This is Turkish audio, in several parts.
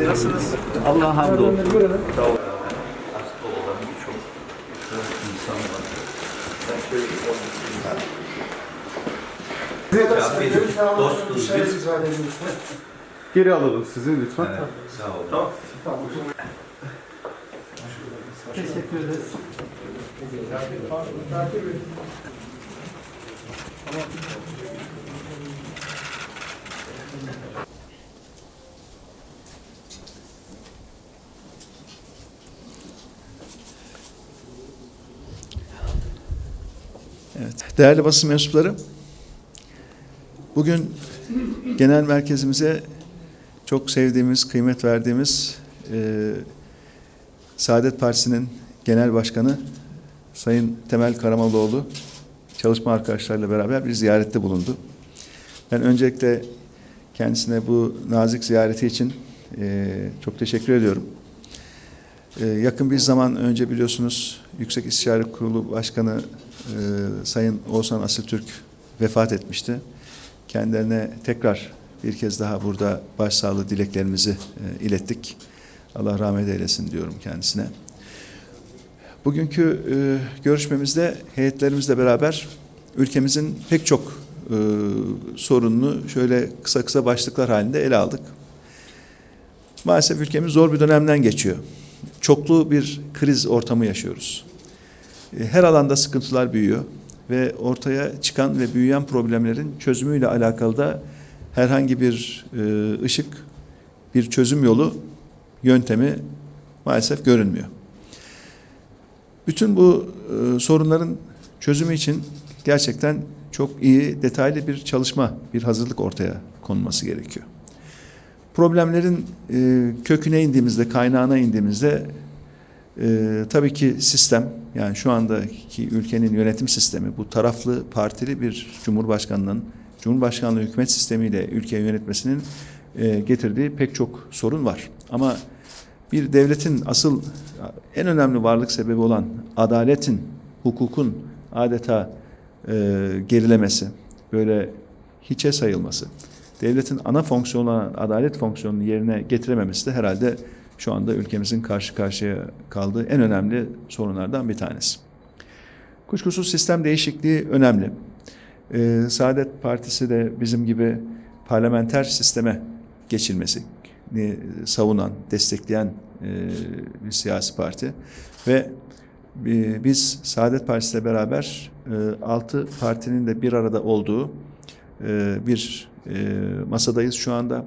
Nasılsınız? Allah'a hamdolsun. Sağ olun. Hasta olan birçok insan var. Ben şöyle bir dostuz biz. Geri alalım sizi lütfen. Evet, sağ olun. Tamam. Teşekkür ederiz. Evet, değerli basın mensupları, bugün genel merkezimize çok sevdiğimiz, kıymet verdiğimiz Saadet Partisi'nin genel başkanı Sayın Temel Karamollaoğlu çalışma arkadaşlarıyla beraber bir ziyarette bulundu. Ben öncelikle kendisine bu nazik ziyareti için çok teşekkür ediyorum. Yakın bir zaman önce biliyorsunuz Yüksek İstişare Kurulu Başkanı Sayın Oğuzhan Asıltürk vefat etmişti. Kendilerine tekrar bir kez daha burada başsağlığı dileklerimizi ilettik. Allah rahmet eylesin diyorum kendisine. Bugünkü görüşmemizde heyetlerimizle beraber ülkemizin pek çok sorununu şöyle kısa kısa başlıklar halinde ele aldık. Maalesef ülkemiz zor bir dönemden geçiyor. Çoklu bir kriz ortamı yaşıyoruz. Her alanda sıkıntılar büyüyor ve ortaya çıkan ve büyüyen problemlerin çözümüyle alakalı da herhangi bir ışık, bir çözüm yolu, yöntemi maalesef görünmüyor. Bütün bu sorunların çözümü için gerçekten çok iyi, detaylı bir çalışma, bir hazırlık ortaya konulması gerekiyor. Problemlerin köküne indiğimizde, kaynağına indiğimizde tabii ki sistem, yani şu andaki ülkenin yönetim sistemi, bu taraflı, partili bir Cumhurbaşkanlığı hükümet sistemiyle ülkeyi yönetmesinin getirdiği pek çok sorun var. Ama bir devletin asıl en önemli varlık sebebi olan adaletin, hukukun adeta gerilemesi, böyle hiçe sayılması, devletin ana fonksiyonu olan adalet fonksiyonunu yerine getirememesi de herhalde şu anda ülkemizin karşı karşıya kaldığı en önemli sorunlardan bir tanesi. Kuşkusuz sistem değişikliği önemli. Saadet Partisi de bizim gibi parlamenter sisteme geçilmesini savunan, destekleyen bir siyasi parti ve biz Saadet Partisi ile beraber 6 partinin de bir arada olduğu bir masadayız şu anda.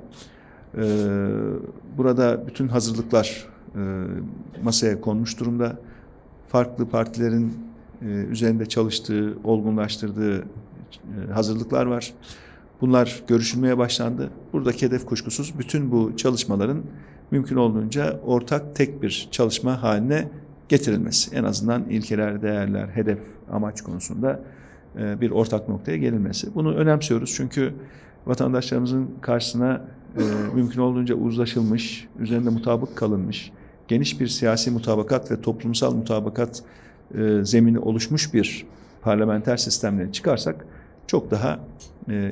Burada bütün hazırlıklar masaya konmuş durumda. Farklı partilerin üzerinde çalıştığı, olgunlaştırdığı hazırlıklar var. Bunlar görüşülmeye başlandı. Buradaki hedef kuşkusuz bütün bu çalışmaların mümkün olduğunca ortak tek bir çalışma haline getirilmesi. En azından ilkeler, değerler, hedef, amaç konusunda bir ortak noktaya gelinmesi. Bunu önemsiyoruz çünkü vatandaşlarımızın karşısına mümkün olduğunca uzlaşılmış, üzerinde mutabık kalınmış, geniş bir siyasi mutabakat ve toplumsal mutabakat zemini oluşmuş bir parlamenter sistemle çıkarsak çok daha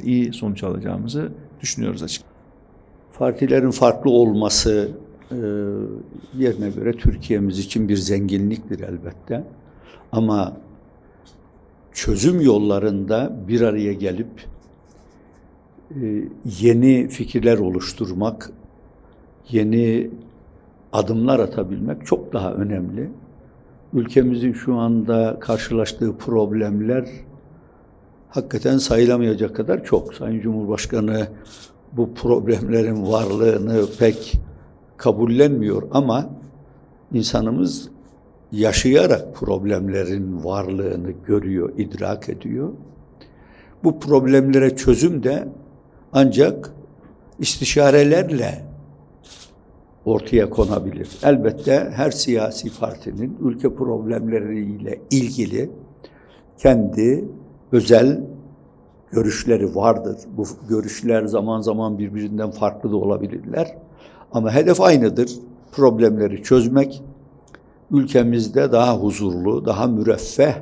iyi sonuç alacağımızı düşünüyoruz açıkçası. Partilerin farklı olması yerine göre Türkiye'miz için bir zenginliktir elbette. Ama çözüm yollarında bir araya gelip yeni fikirler oluşturmak, yeni adımlar atabilmek çok daha önemli. Ülkemizin şu anda karşılaştığı problemler hakikaten sayılamayacak kadar çok. Sayın Cumhurbaşkanı bu problemlerin varlığını pek kabullenmiyor ama insanımız yaşayarak problemlerin varlığını görüyor, idrak ediyor. Bu problemlere çözüm de ancak istişarelerle ortaya konabilir. Elbette her siyasi partinin ülke problemleriyle ilgili kendi özel görüşleri vardır. Bu görüşler zaman zaman birbirinden farklı da olabilirler. Ama hedef aynıdır. Problemleri çözmek, ülkemizde daha huzurlu, daha müreffeh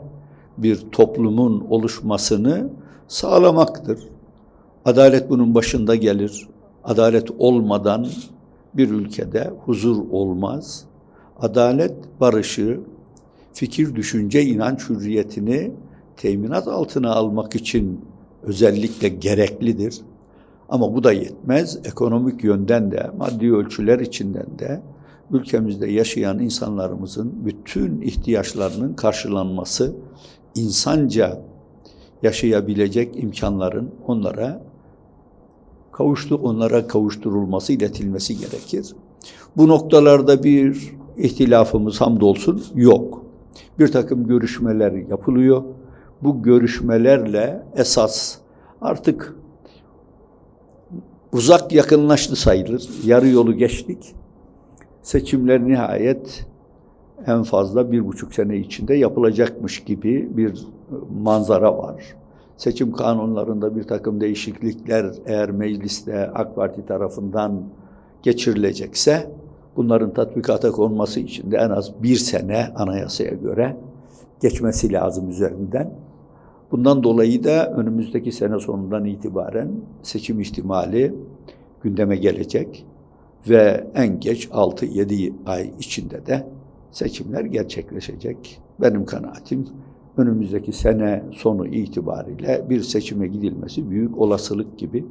bir toplumun oluşmasını sağlamaktır. Adalet bunun başında gelir. Adalet olmadan bir ülkede huzur olmaz. Adalet barışı, fikir, düşünce, inanç hürriyetini teminat altına almak için özellikle gereklidir. Ama bu da yetmez. Ekonomik yönden de, maddi ölçüler içinden de ülkemizde yaşayan insanlarımızın bütün ihtiyaçlarının karşılanması, insanca yaşayabilecek imkanların onlara kavuşturulması, iletilmesi gerekir. Bu noktalarda bir ihtilafımız hamdolsun yok. Bir takım görüşmeler yapılıyor. Bu görüşmelerle esas artık uzak yakınlaştı sayılır. Yarı yolu geçtik. Seçimler nihayet en fazla 1,5 sene içinde yapılacakmış gibi bir manzara var. Seçim kanunlarında bir takım değişiklikler eğer mecliste AK Parti tarafından geçirilecekse bunların tatbikata konması için de en az 1 sene anayasaya göre geçmesi lazım üzerinden. Bundan dolayı da önümüzdeki sene sonundan itibaren seçim ihtimali gündeme gelecek ve en geç 6-7 ay içinde de seçimler gerçekleşecek. Benim kanaatim önümüzdeki sene sonu itibariyle bir seçime gidilmesi büyük olasılık gibi.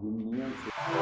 Dinliyoruz.